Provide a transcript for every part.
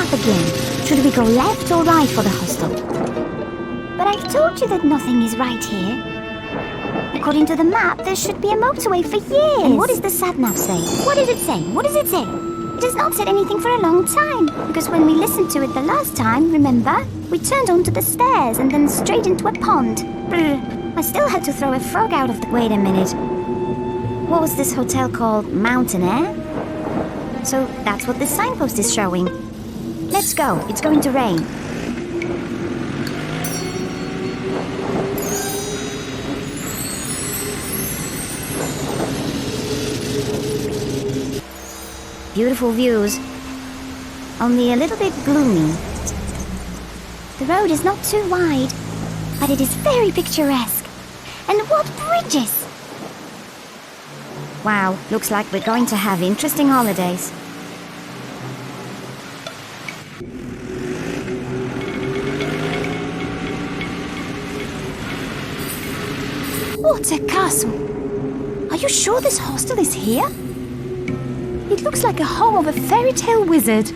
map again. Should we go left or right for the hostel? But I've told you that nothing is right here. According to the map, there should be a motorway for years. And what does the sat-nav say? What did it say? What does it say? It has not said anything for a long time. Because when we listened to it the last time, remember? We turned onto the stairs and then straight into a pond. Brr. I still had to throw a frog out of the... Wait a minute. What was this hotel called? Mountain Air? So that's what this signpost is showing. Let's go. It's going to rain. Beautiful views. Only a little bit gloomy. The road is not too wide, but it is very picturesque. And what bridges! Wow, looks like we're going to have interesting holidays. What a castle! Are you sure this hostel is here? It looks like a home of a fairy tale wizard.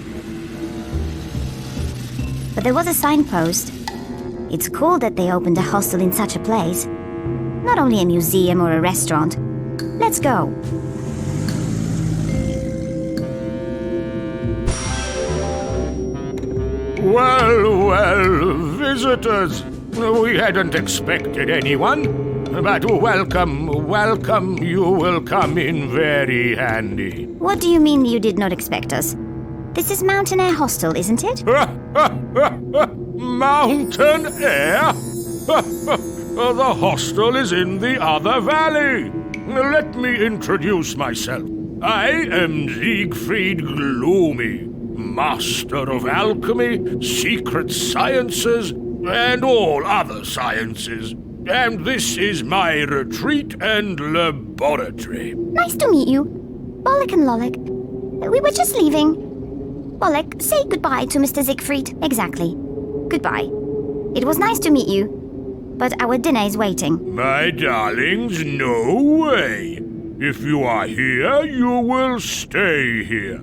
But there was a signpost. It's cool that they opened a hostel in such a place. Not only a museum or a restaurant. Let's go. Well, visitors. We hadn't expected anyone. But welcome, you will come in very handy. What do you mean you did not expect us? This is Mountain Air Hostel, isn't it? Mountain Air? The hostel is in the other valley. Let me introduce myself. I am Siegfried Gloomy, master of alchemy, secret sciences, and all other sciences. And this is my retreat and laboratory. Nice to meet you. Bolek and Lolek. We were just leaving. Bolek, say goodbye to Mr. Siegfried. Exactly. Goodbye. It was nice to meet you. But our dinner is waiting. My darlings, no way. If you are here, you will stay here.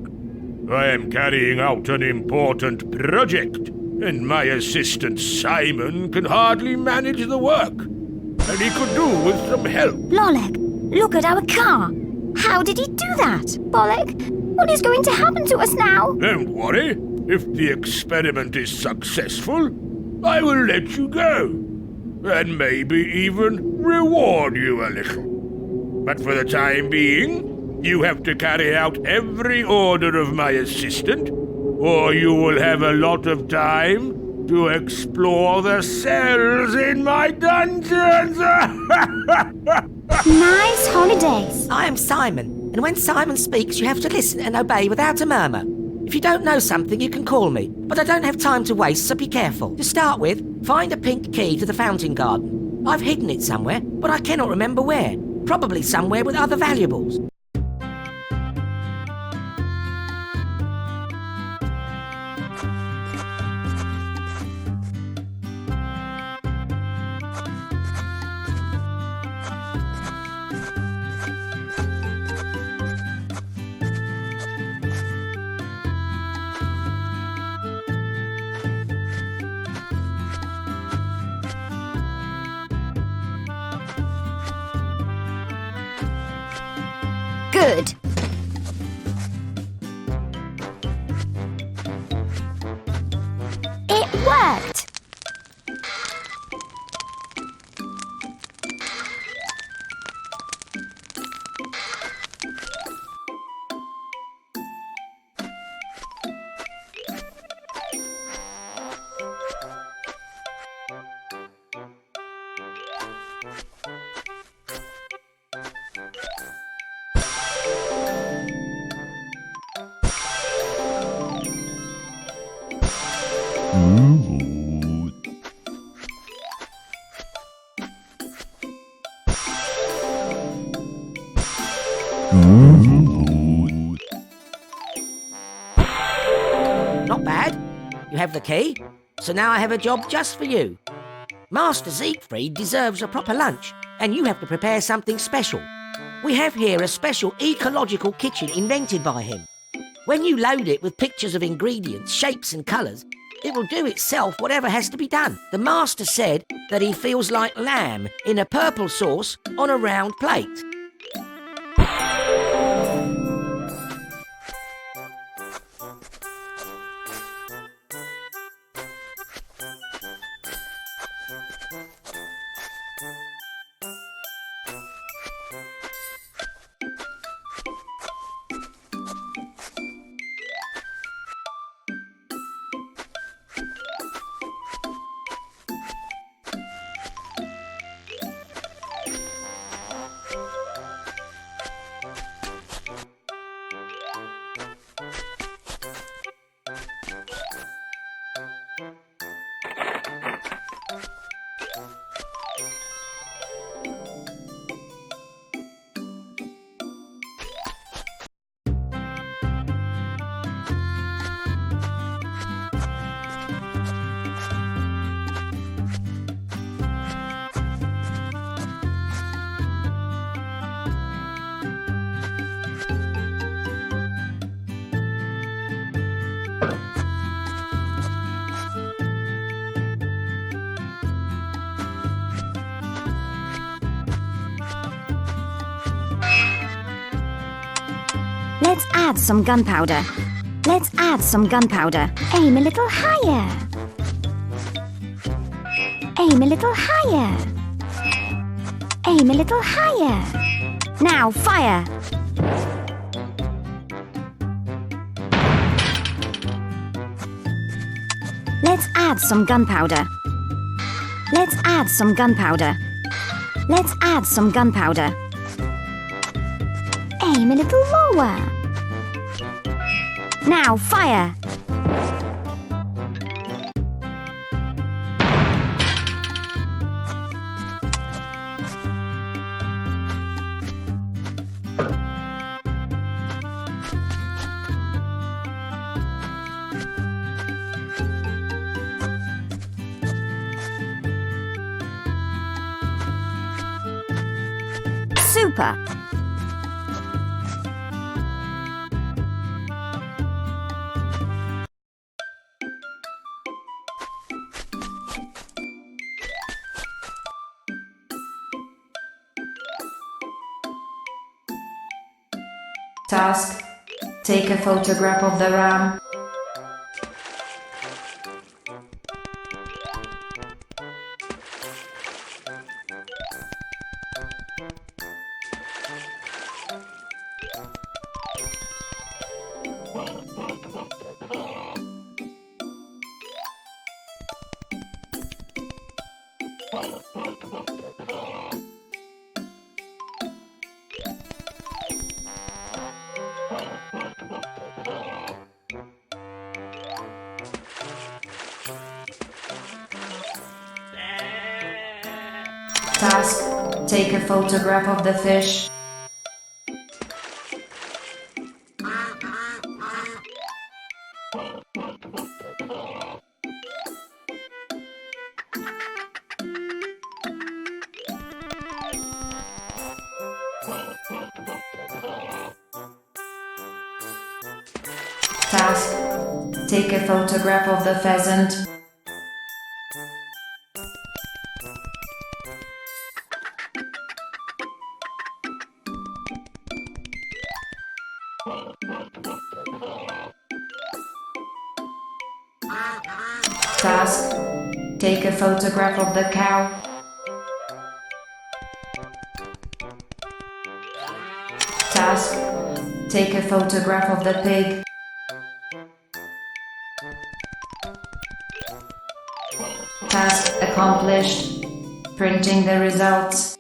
I am carrying out an important project, and my assistant Simon can hardly manage the work. And he could do with some help. Lolek, look at our car. How did he do that? Bolek, what is going to happen to us now? Don't worry. If the experiment is successful, I will let you go. And maybe even reward you a little. But for the time being, you have to carry out every order of my assistant, or you will have a lot of time to explore the cells in my dungeons! Nice holidays. I am Simon, and when Simon speaks, you have to listen and obey without a murmur. If you don't know something, you can call me, but I don't have time to waste, so be careful. To start with, find a pink key to the fountain garden. I've hidden it somewhere, but I cannot remember where. Probably somewhere with other valuables. Good. It worked. Not bad. You have the key, so now I have a job just for you. Master Siegfried deserves a proper lunch, and you have to prepare something special. We have here a special ecological kitchen invented by him. When you load it with pictures of ingredients, shapes and colours, it will do itself whatever has to be done. The master said that he feels like lamb in a purple sauce on a round plate. Let's add some gunpowder. Let's add some gunpowder. Aim a little higher. Aim a little higher. Aim a little higher. Now fire. Let's add some gunpowder. Let's add some gunpowder. Let's add some gunpowder. Aim a little lower. Now fire. Super. Task: take a photograph of the ram. Task: take a photograph of the fish. Task: take a photograph of the pheasant. Task: take a photograph of the cow. Task: take a photograph of the pig. Task accomplished. Printing the results.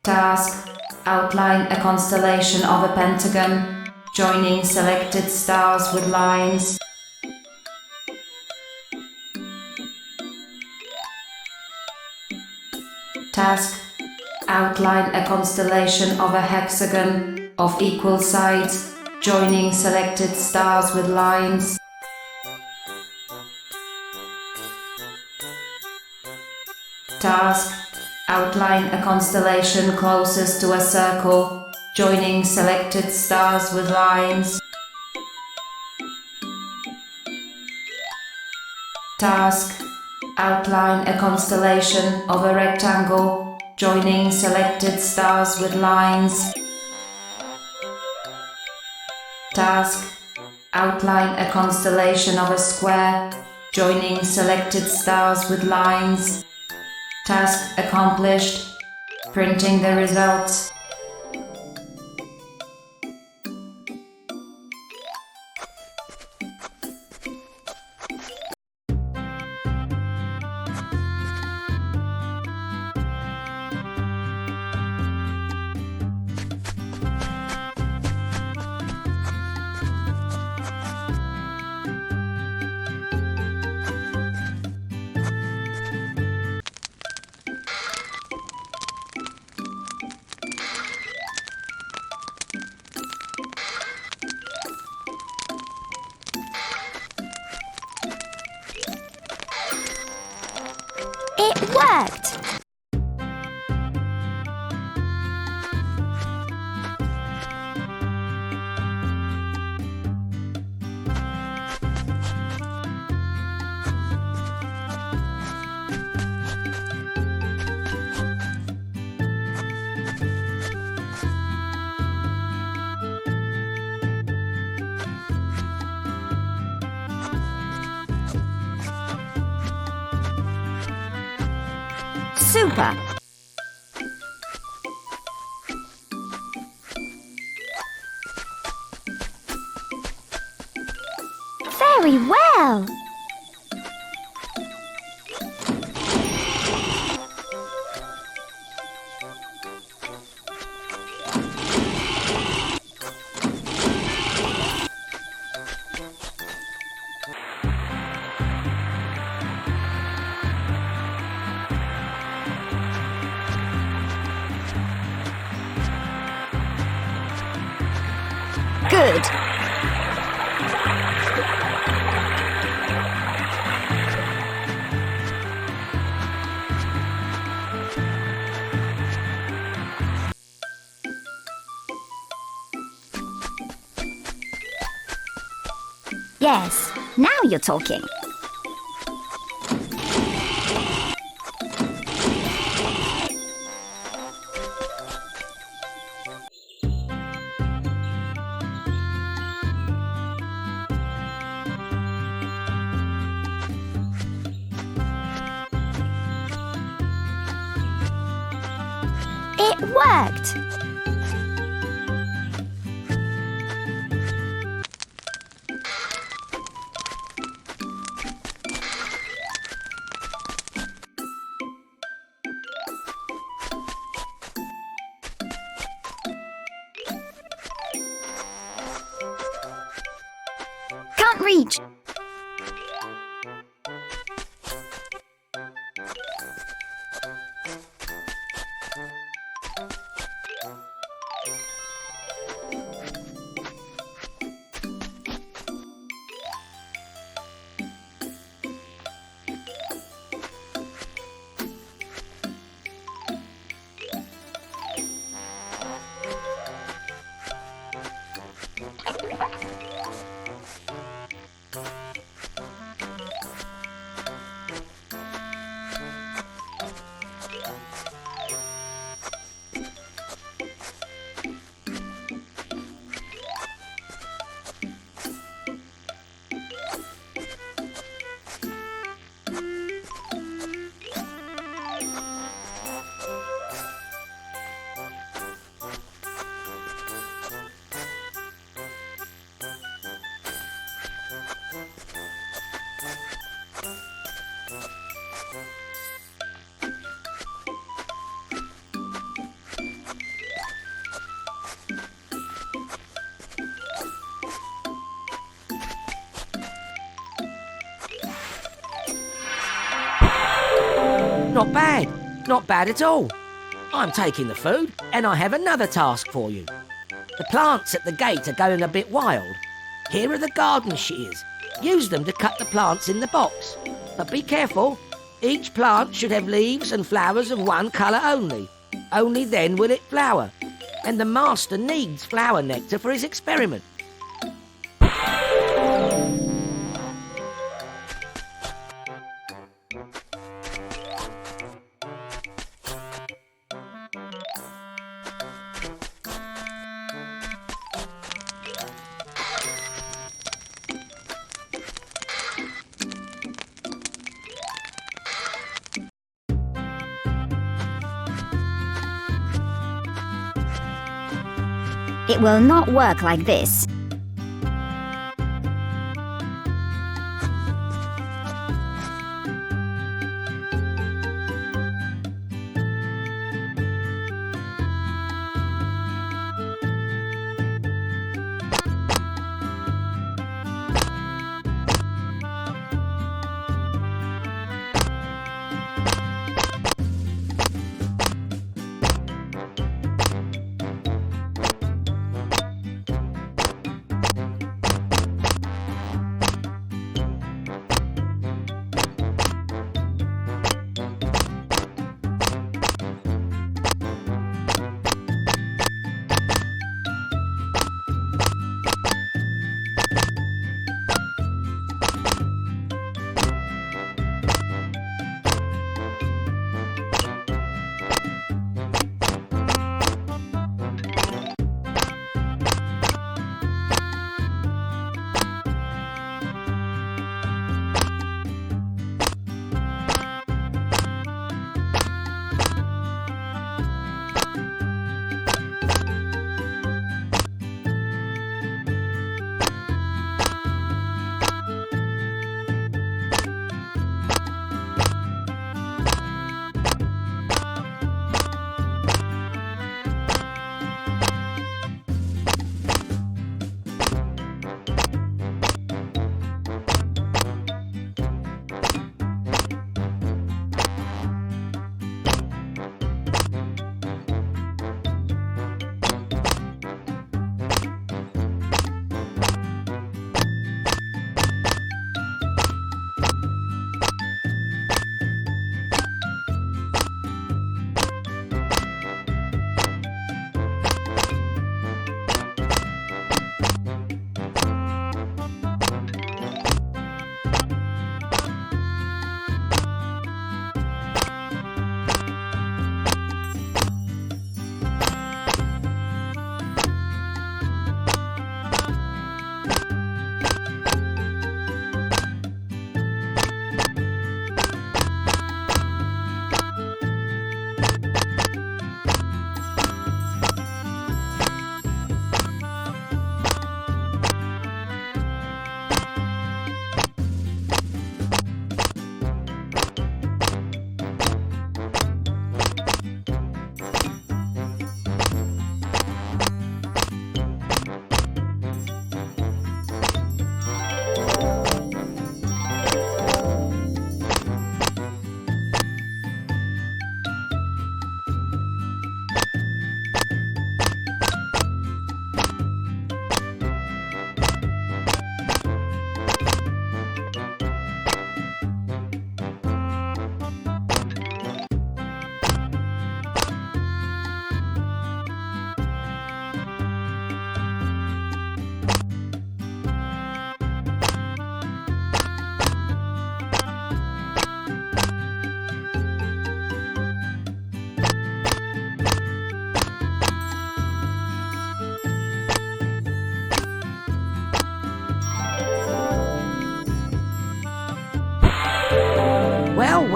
Task: outline a constellation of a pentagon, joining selected stars with lines. Task: outline a constellation of a hexagon of equal sides, joining selected stars with lines. Task: outline a constellation closest to a circle, joining selected stars with lines. Task: outline a constellation of a rectangle, joining selected stars with lines. Task: outline a constellation of a square, joining selected stars with lines. Task accomplished. Printing the results. It worked! Super! Very well! Good. Yes, now you're talking. It worked! Can't reach! Not bad. Not bad at all. I'm taking the food, and I have another task for you. The plants at the gate are going a bit wild. Here are the garden shears. Use them to cut the plants in the box. But be careful. Each plant should have leaves and flowers of one colour only. Only then will it flower. And the master needs flower nectar for his experiment. It will not work like this.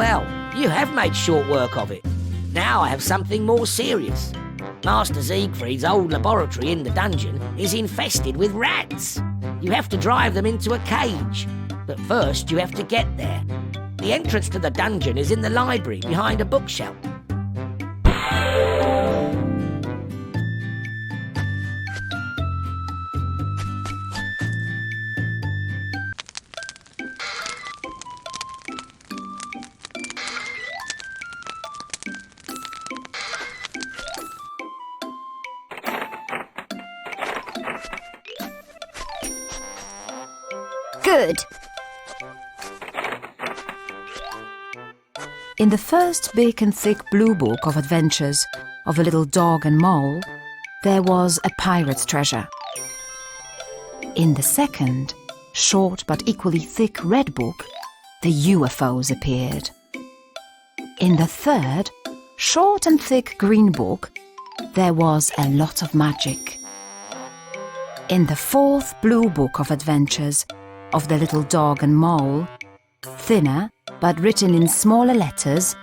Well, you have made short work of it. Now I have something more serious. Master Siegfried's old laboratory in the dungeon is infested with rats. You have to drive them into a cage. But first you have to get there. The entrance to the dungeon is in the library behind a bookshelf. Good. In the first big and thick blue book of adventures of a little dog and mole, there was a pirate's treasure. In the second, short but equally thick red book, the UFOs appeared. In the third, short and thick green book, there was a lot of magic. In the fourth blue book of adventures of the little dog and mole, thinner but written in smaller letters,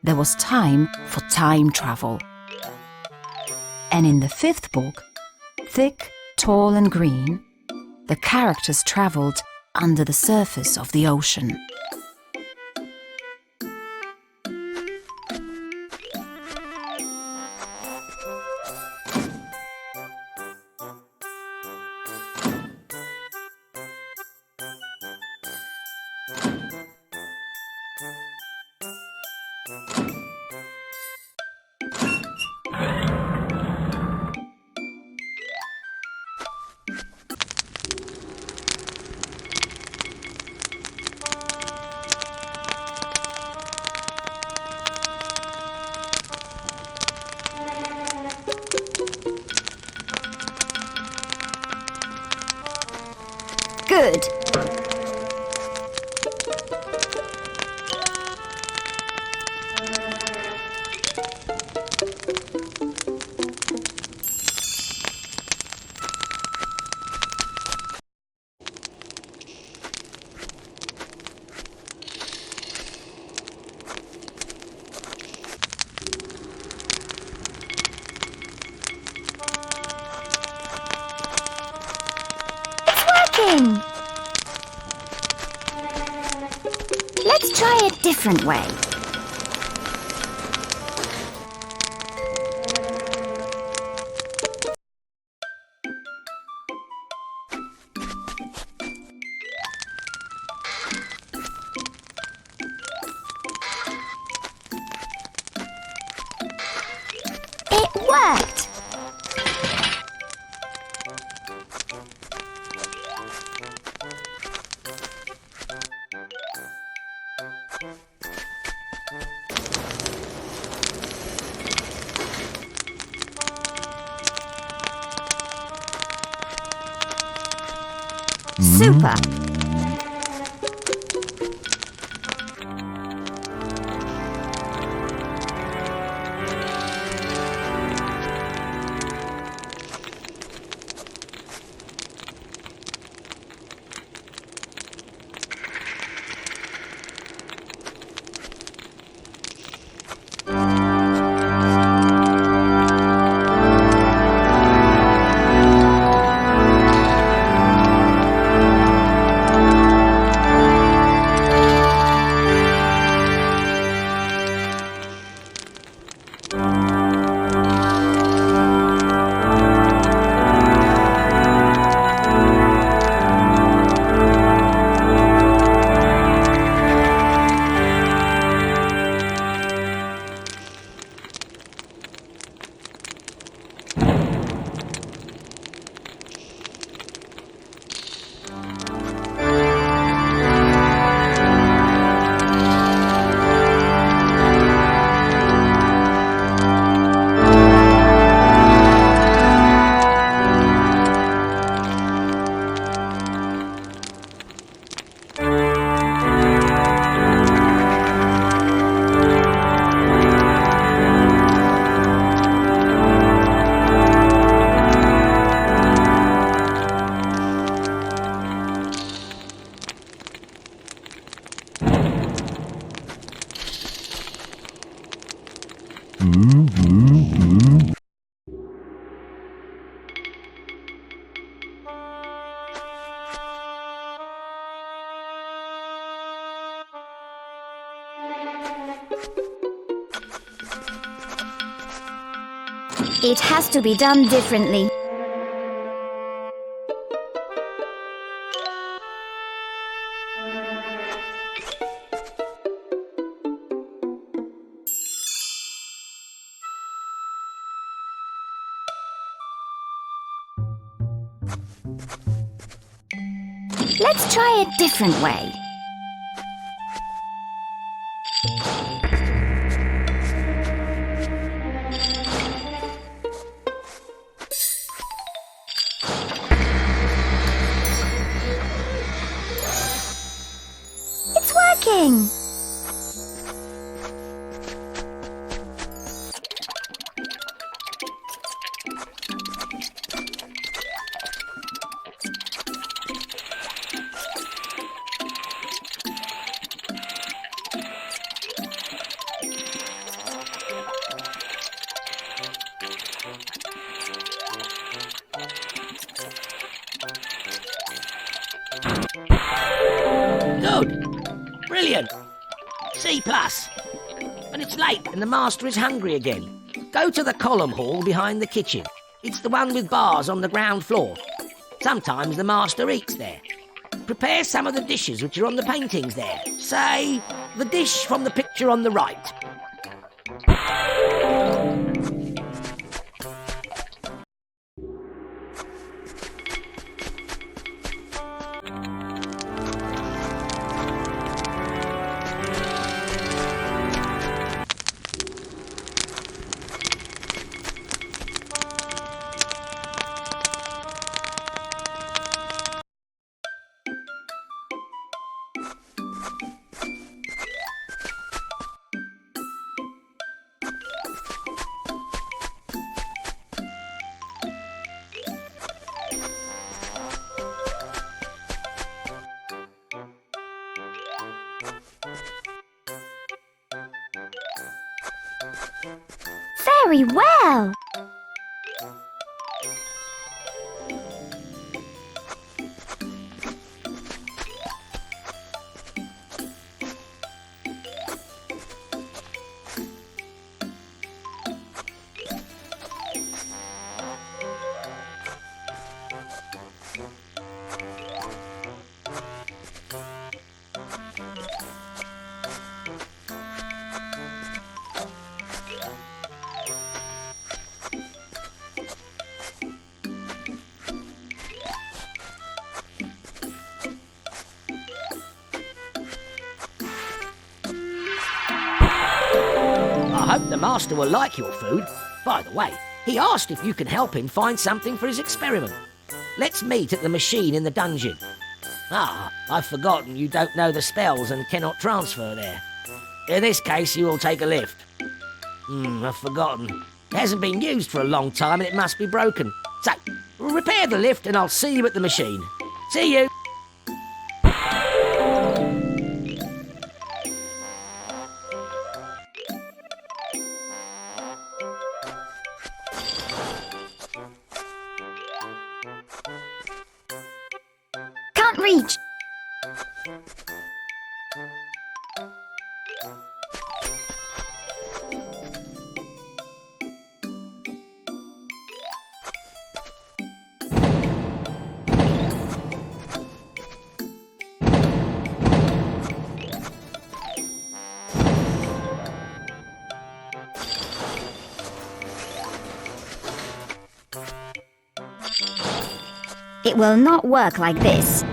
there was time for time travel. And in the fifth book, thick, tall and green, the characters travelled under the surface of the ocean. Good. Working. Let's try a different way. It worked. Super. It has to be done differently. Let's try a different way. It's working! Good. Brilliant. C+. But it's late and the master is hungry again. Go to the column hall behind the kitchen. It's the one with bars on the ground floor. Sometimes the master eats there. Prepare some of the dishes which are on the paintings there. Say, the dish from the picture on the right. Very well! I hope the master will like your food. By the way, he asked if you can help him find something for his experiment. Let's meet at the machine in the dungeon. Ah, I've forgotten you don't know the spells and cannot transfer there. In this case, you will take a lift. I've forgotten. It hasn't been used for a long time and it must be broken. So, repair the lift and I'll see you at the machine. See you! Can't reach! It will not work like this.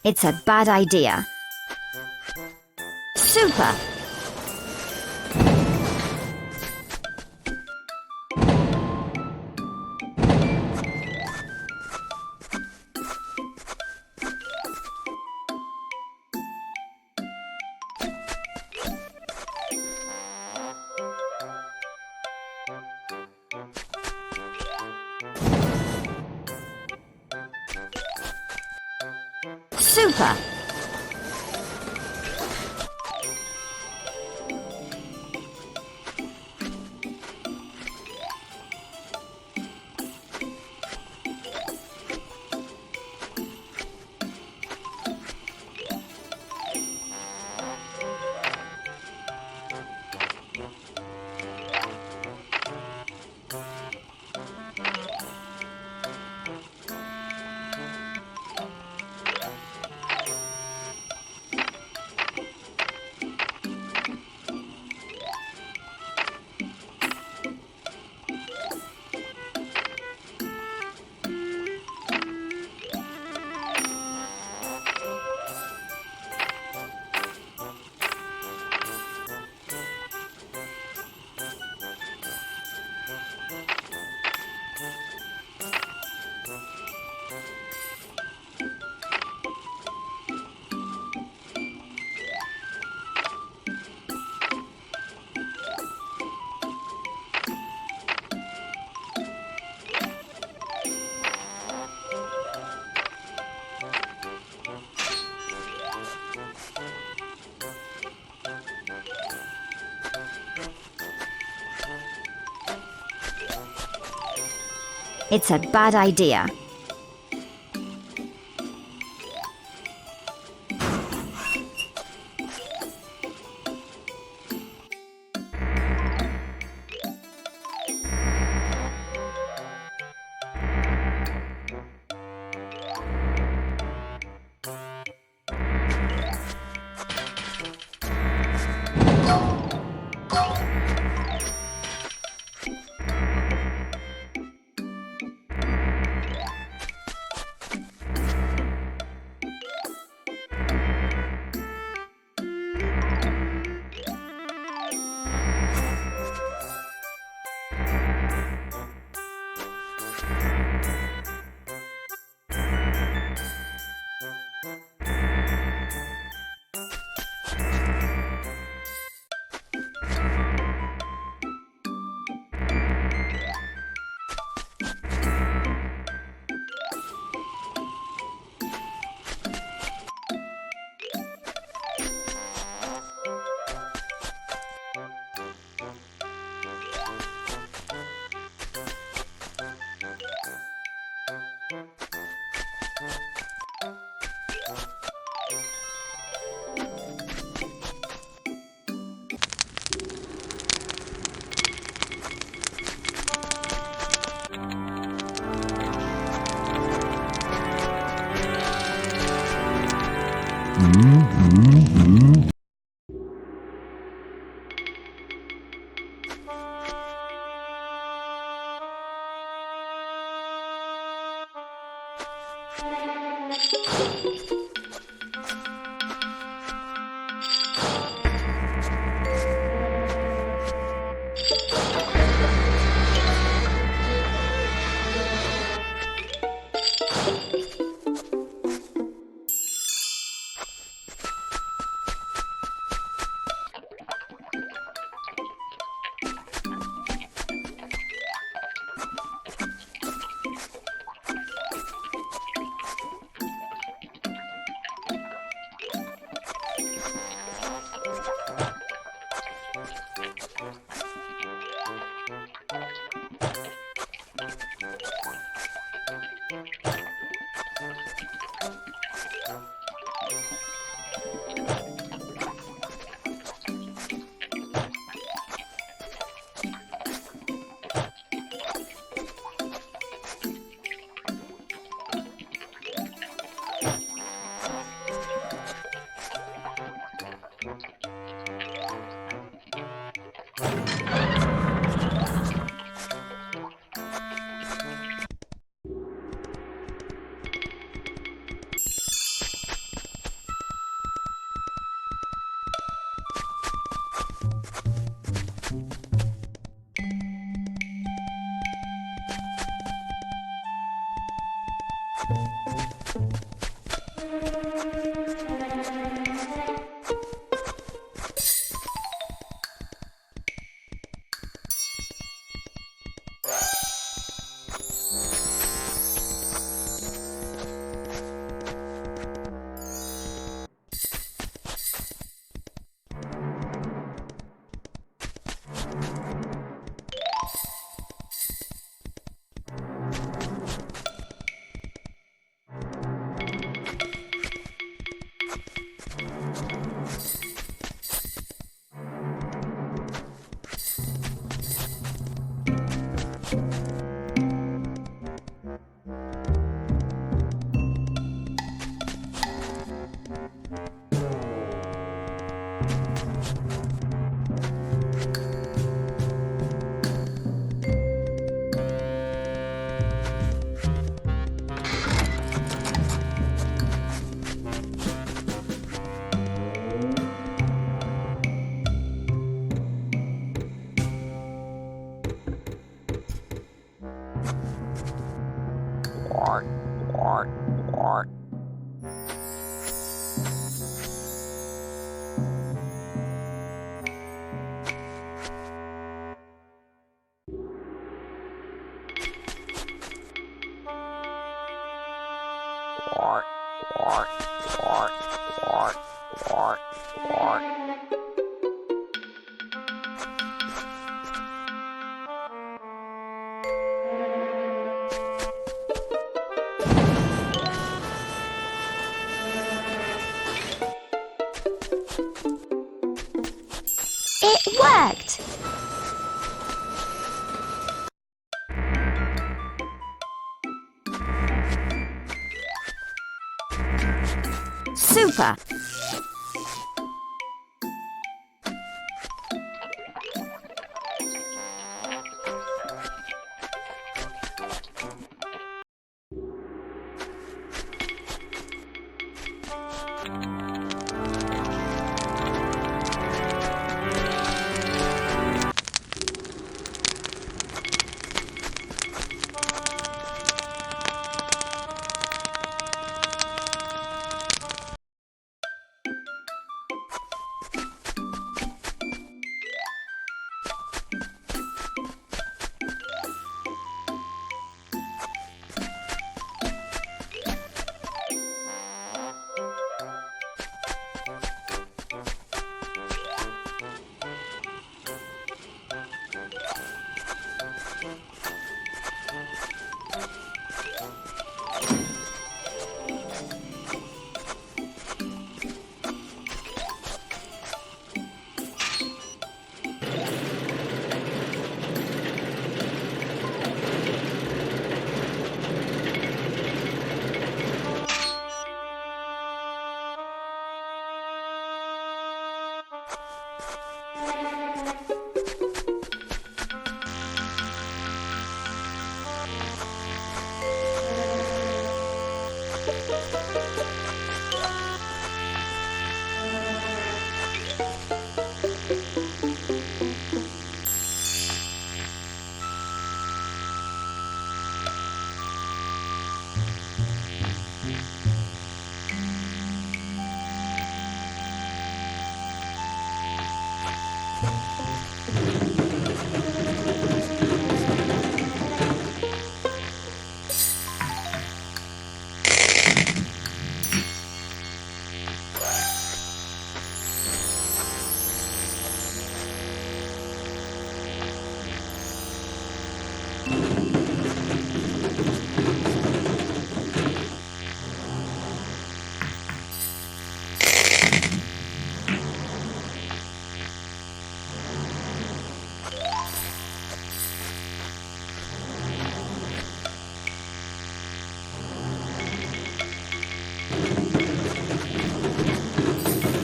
It's a bad idea. Super! Super! It's a bad idea. It worked! Super!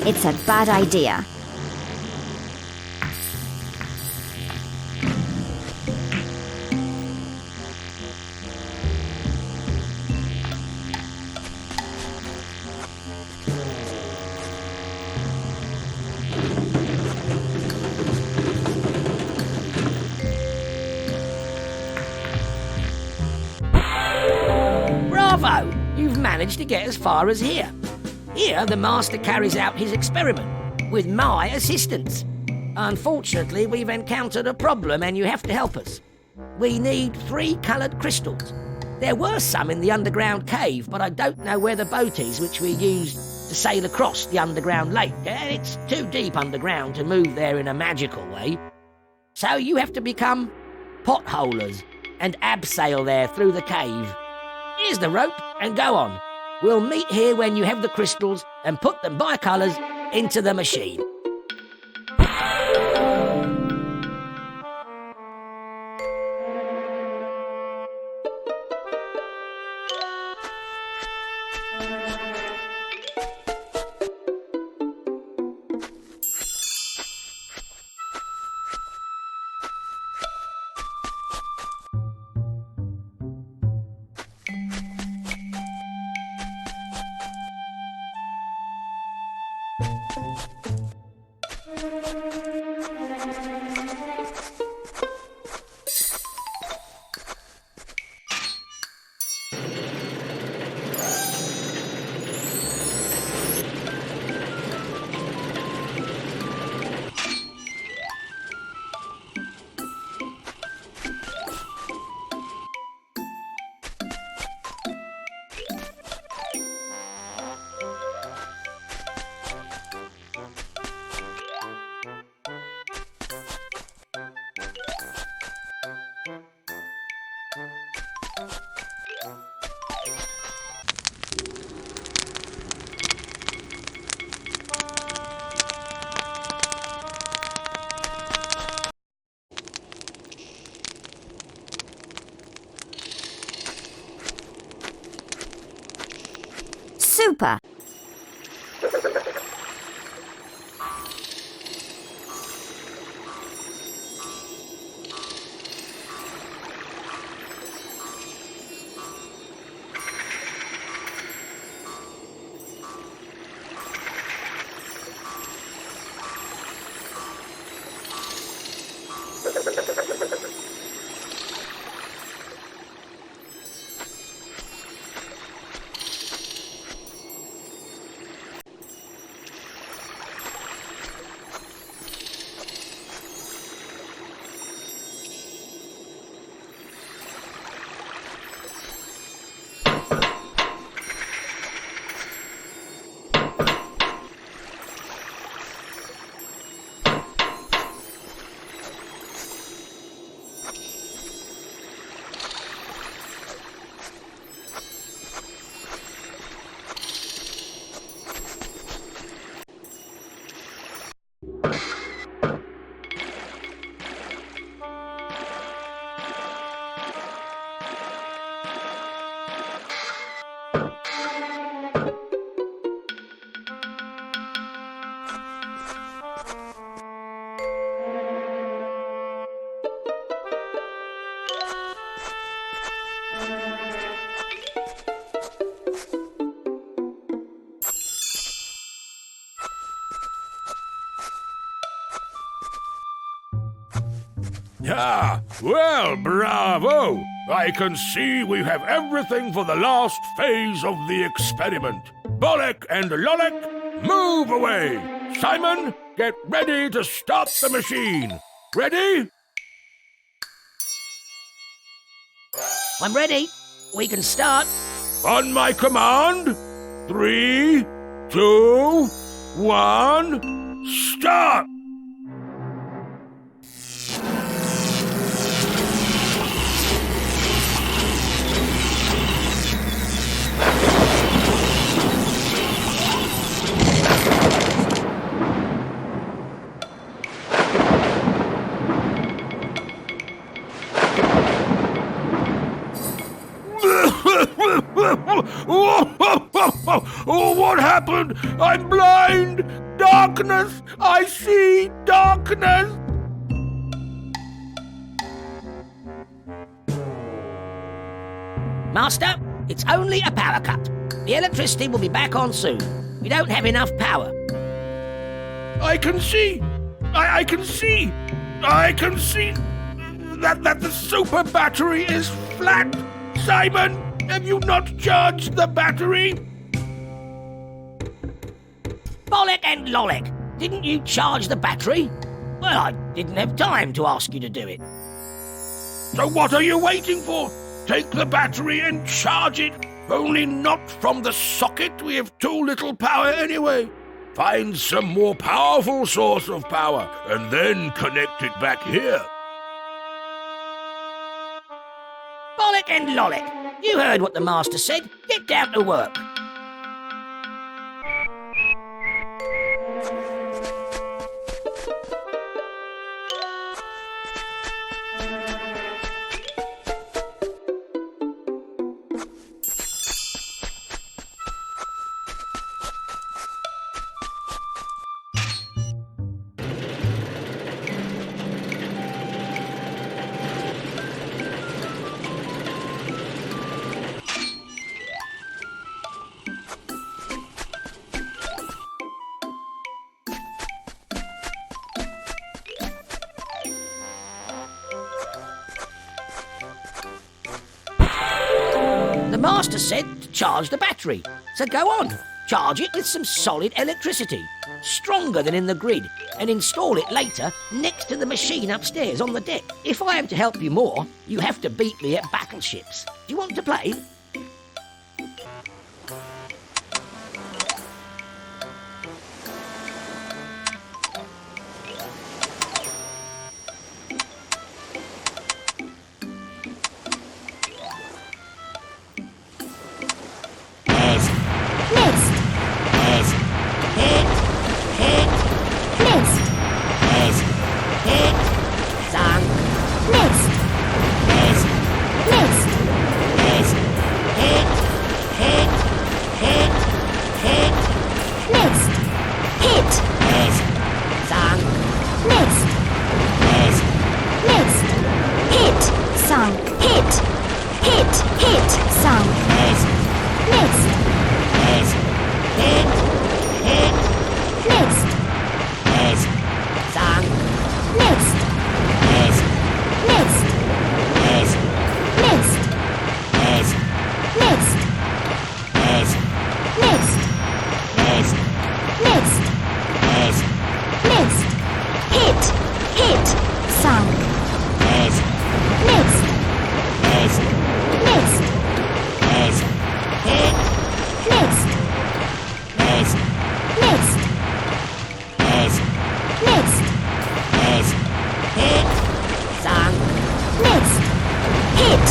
It's a bad idea. Bravo! You've managed to get as far as here. Here, the master carries out his experiment, with my assistance. Unfortunately, we've encountered a problem and you have to help us. We need 3 coloured crystals. There were some in the underground cave, but I don't know where the boat is which we used to sail across the underground lake. It's too deep underground to move there in a magical way. So you have to become potholers and abseil there through the cave. Here's the rope and go on. We'll meet here when you have the crystals and put them by colours into the machine. super. Ah, well, bravo! I can see we have everything for the last phase of the experiment. Bolek and Lolek, move away! Simon, get ready to start the machine. Ready? I'm ready. We can start. On my command, 3, 2, 1, start! Oh, what happened? I'm blind! Darkness! I see darkness! Master, it's only a power cut. The electricity will be back on soon. We don't have enough power. I can see! I can see! I can see that the super battery is flat! Simon, have you not charged the battery? Bolek and Lolek, didn't you charge the battery? Well, I didn't have time to ask you to do it. So what are you waiting for? Take the battery and charge it. Only not from the socket. We have too little power anyway. Find some more powerful source of power and then connect it back here. Bolek and Lolek, you heard what the master said. Get down to work. The master said to charge the battery. So go on, charge it with some solid electricity, stronger than in the grid, and install it later next to the machine upstairs on the deck. If I am to help you more, you have to beat me at battleships. Do you want to play? Sunk. Missed. Missed. Missed. Missed. Missed. Hit. Missed. Missed. Missed. Missed. Missed. Missed. Hit. Sunk. Missed. Hit.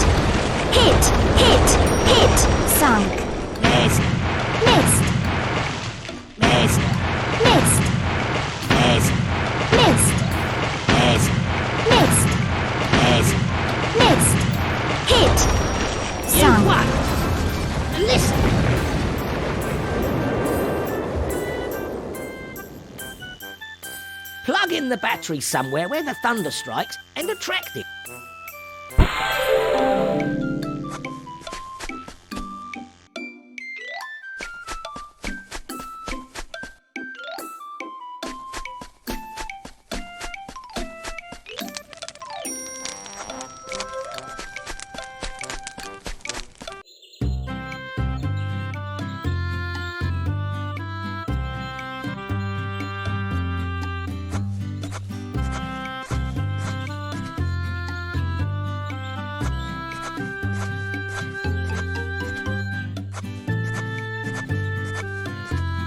Hit. Hit. Hit. Sunk. Missed. Missed. Missed. Missed. Missed. Missed. Missed. Missed. Missed. Missed. Hit. You Sunk. won. Listen. Plug in the battery somewhere where the thunder strikes and attract it.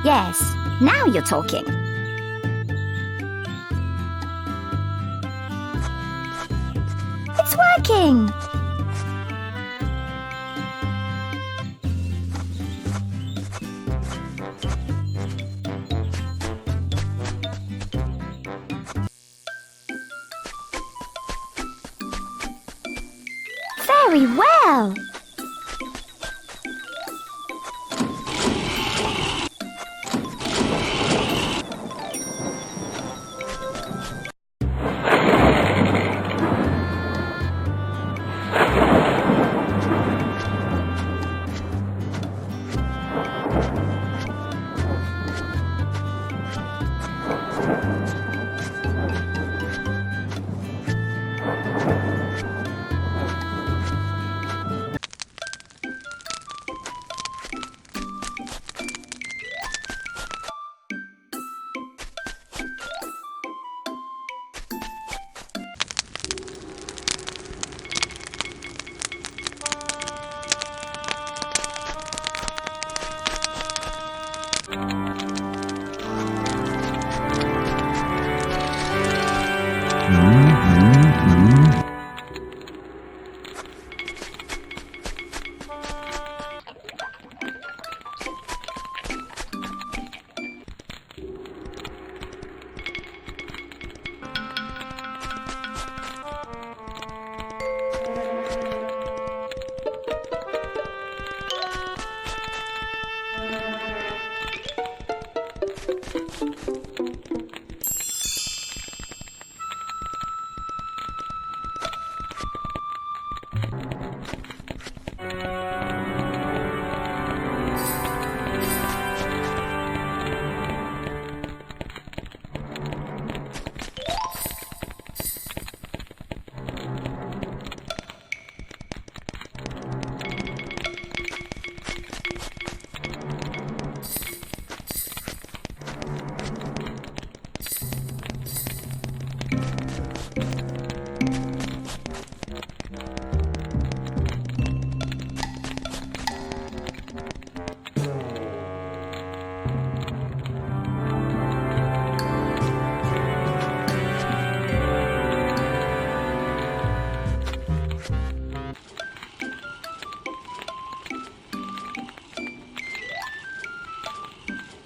Yes, now you're talking. It's working! Very well!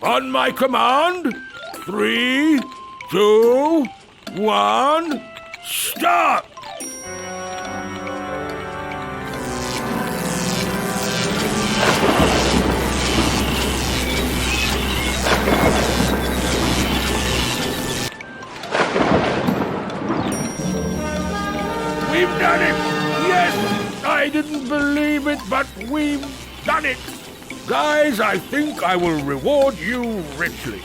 On my command, 3, 2, 1, start! We've done it! Yes! I didn't believe it, but we've done it! Guys, I think I will reward you richly.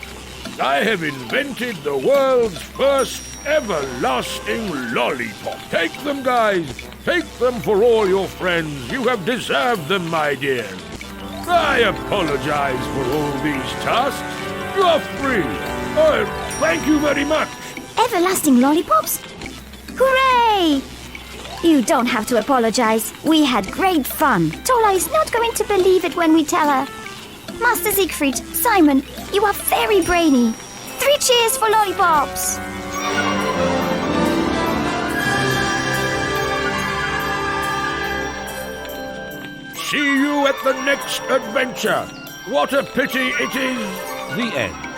I have invented the world's first everlasting lollipop. Take them, guys. Take them for all your friends. You have deserved them, my dears. I apologize for all these tasks. You're free. Oh, thank you very much. Everlasting lollipops? Hooray! You don't have to apologize. We had great fun. Tola is not going to believe it when we tell her. Master Siegfried, Simon, you are very brainy. 3 cheers for lollipops! See you at the next adventure. What a pity it is. The end.